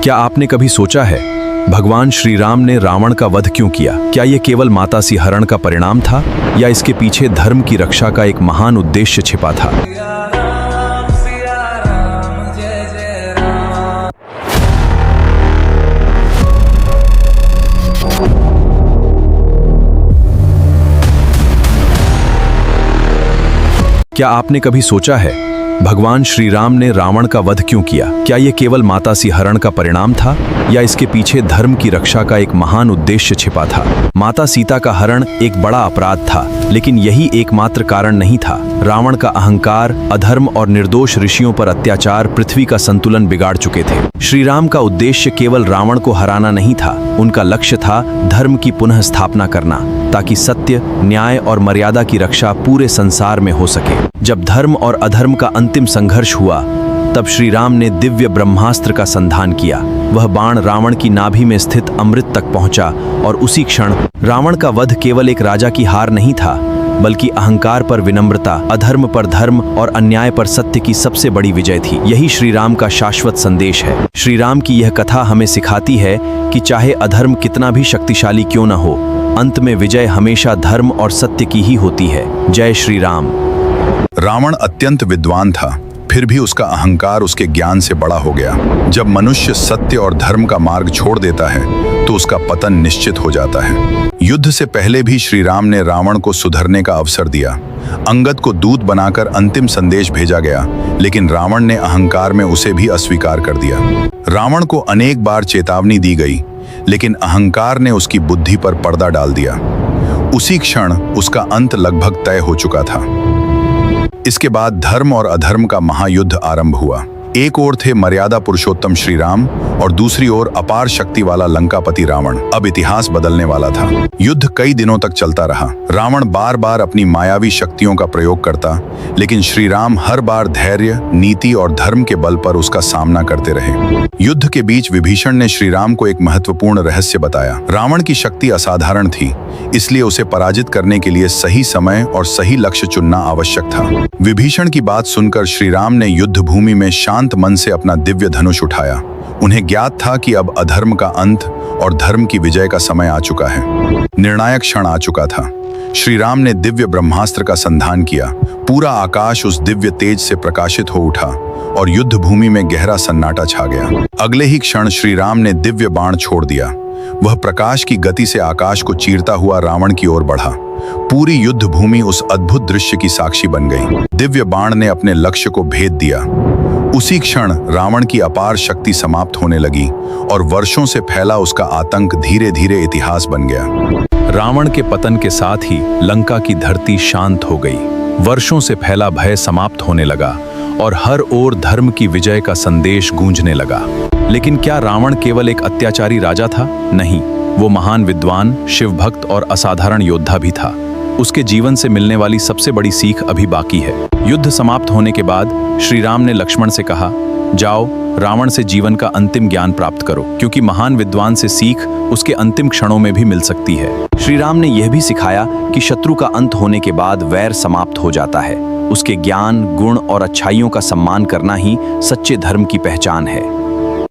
क्या आपने कभी सोचा है भगवान श्री राम ने रावण का वध क्यों किया? क्या यह केवल माता सी हरण का परिणाम था या इसके पीछे धर्म की रक्षा का एक महान उद्देश्य छिपा था? क्या आपने कभी सोचा है भगवान श्री राम ने रावण का वध क्यों किया? क्या यह केवल माता सी हरण का परिणाम था या इसके पीछे धर्म की रक्षा का एक महान उद्देश्य छिपा था? माता सीता का हरण एक बड़ा अपराध था, लेकिन यही एकमात्र कारण नहीं था। रावण का अहंकार, अधर्म और निर्दोष ऋषियों पर अत्याचार पृथ्वी का संतुलन बिगाड़ चुके थे। श्री राम का उद्देश्य केवल रावण को हराना नहीं था, उनका लक्ष्य था धर्म की पुनः स्थापना करना, ताकि सत्य, न्याय और मर्यादा की रक्षा पूरे संसार में हो सके। जब धर्म और अधर्म का अंतिम संघर्ष हुआ, तब श्री राम ने दिव्य ब्रह्मास्त्र का संधान किया। वह बाण रावण की नाभि में स्थित अमृत तक पहुंचा और उसी क्षण रावण का वध केवल एक राजा की हार नहीं था, बल्कि अहंकार पर विनम्रता, अधर्म पर धर्म और अन्याय पर सत्य की सबसे बड़ी विजय थी। यही श्री राम का शाश्वत संदेश है। श्री राम की यह कथा हमें सिखाती है कि चाहे अधर्म कितना भी शक्तिशाली क्यों न हो, अंत में विजय हमेशा धर्म और सत्य की ही होती है। जय श्री राम। रावण अत्यंत विद्वान था, फिर भी उसका अहंकार उसके ज्ञान से बड़ा हो गया। जब मनुष्य सत्य और धर्म का मार्ग छोड़ देता है तो उसका पतन निश्चित हो जाता है। युद्ध से पहले भी श्री राम ने रावण को सुधरने का अवसर दिया। अंगद को दूत बनाकर अंतिम संदेश भेजा गया, लेकिन रावण ने अहंकार में उसे भी अस्वीकार कर दिया। रावण को अनेक बार चेतावनी दी गई, लेकिन अहंकार ने उसकी बुद्धि पर पर्दा डाल दिया। उसी क्षण उसका अंत लगभग तय हो चुका था। इसके बाद धर्म और अधर्म का महायुद्ध आरंभ हुआ। एक ओर थे मर्यादा पुरुषोत्तम श्री राम और दूसरी ओर अपार शक्ति वाला लंकापति रावण। अब इतिहास बदलने वाला था। युद्ध कई दिनों तक चलता रहा। रावण बार बार अपनी मायावी शक्तियों का प्रयोग करता, लेकिन श्री राम हर बार धैर्य, नीति और धर्म के बल पर उसका सामना करते रहे। युद्ध के बीच विभीषण ने श्री राम को एक महत्वपूर्ण रहस्य बताया। रावण की शक्ति असाधारण थी, इसलिए उसे पराजित करने के लिए सही समय और सही लक्ष्य चुनना आवश्यक था। विभीषण की बात सुनकर श्री राम ने युद्ध भूमि में शांत मन से अपना दिव्य धनुष उठाया। उन्हें ज्ञात था कि अब अधर्म का अंत और धर्म की विजय का समय आ चुका है। निर्णायक क्षण आ चुका था। श्री राम ने दिव्य ब्रह्मास्त्र का संधान किया। पूरा आकाश उस दिव्य तेज से प्रकाशित हो उठा और युद्ध भूमि में गहरा सन्नाटा छा गया। अगले ही क्षण श्री राम ने दिव्य बाण छोड़ दिया। वह प्रकाश की गति से आकाश को चीरता हुआ रावण की ओर बढ़ा। पूरी युद्ध भूमि उस अद्भुत दृश्य की साक्षी बन गई। दिव्य बाण ने अपने लक्ष्य को भेद दिया। उसी क्षण रावण की अपार शक्ति समाप्त होने लगी और वर्षों से फैला उसका आतंक धीरे धीरे इतिहास बन गया। रावण के पतन के साथ ही लंका की धरती शांत हो गई। वर्षों से फैला भय समाप्त होने लगा और हर ओर धर्म की विजय का संदेश गूंजने लगा। लेकिन क्या रावण केवल एक अत्याचारी राजा था? नहीं, वो महान विद्वान, शिवभक्त और असाधारण योद्धा भी था। उसके जीवन से मिलने वाली सबसे बड़ी सीख अभी बाकी है। युद्ध समाप्त होने के बाद श्री राम ने लक्ष्मण से कहा, जाओ रावण से जीवन का अंतिम ज्ञान प्राप्त करो, क्योंकि महान विद्वान से सीख उसके अंतिम क्षणों में भी मिल सकती है। श्री राम ने यह भी सिखाया कि शत्रु का अंत होने के बाद वैर समाप्त हो जाता है। उसके ज्ञान, गुण और अच्छाइयों का सम्मान करना ही सच्चे धर्म की पहचान है।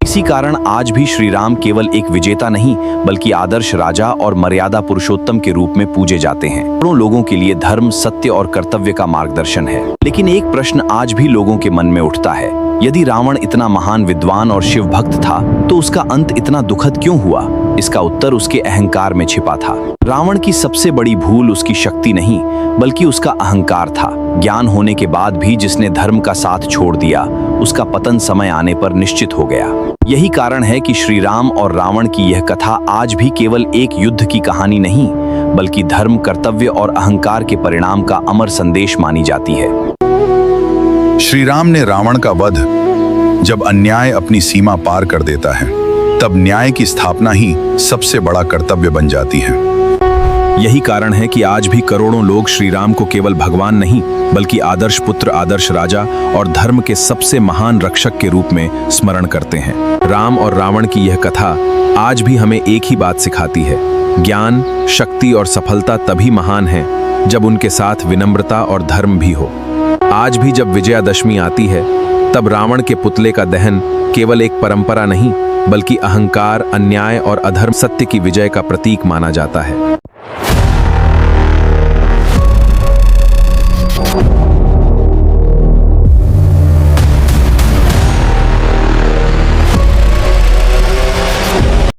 इसी कारण आज भी श्री राम केवल एक विजेता नहीं, बल्कि आदर्श राजा और मर्यादा पुरुषोत्तम के रूप में पूजे जाते हैं। करोड़ों लोगों के लिए धर्म, सत्य और कर्तव्य का मार्गदर्शन है। लेकिन एक प्रश्न आज भी लोगों के मन में उठता है, यदि रावण इतना महान विद्वान और शिव भक्त था, तो उसका अंत इतना दुखद क्यों हुआ? इसका उत्तर उसके अहंकार में छिपा था। रावण की सबसे बड़ी भूल उसकी शक्ति नहीं, बल्कि उसका अहंकार था। ज्ञान होने के बाद भी जिसने धर्म का साथ छोड़ दिया, उसका पतन समय आने पर निश्चित हो गया। यही कारण है कि श्री राम और रावण की यह कथा आज भी केवल एक युद्ध की कहानी नहीं, बल्कि धर्म, कर्तव्य और अहंकार के परिणाम का अमर संदेश मानी जाती है। श्री राम ने रावण का वध, जब अन्याय अपनी सीमा पार कर देता है, तब न्याय की स्थापना ही सबसे बड़ा कर्तव्य बन जाती है। यही कारण है कि आज भी करोड़ों लोग श्री राम को केवल भगवान नहीं, बल्कि आदर्श पुत्र, आदर्श राजा और धर्म के सबसे महान रक्षक के रूप में स्मरण करते हैं। राम और रावण की यह कथा आज भी हमें एक ही बात सिखाती है, ज्ञान, शक्ति और सफलता तभी महान है जब उनके साथ विनम्रता और धर्म भी हो। आज भी जब विजयादशमी आती है, तब रावण के पुतले का दहन केवल एक परंपरा नहीं, बल्कि अहंकार, अन्याय और अधर्म सत्य की विजय का प्रतीक माना जाता है।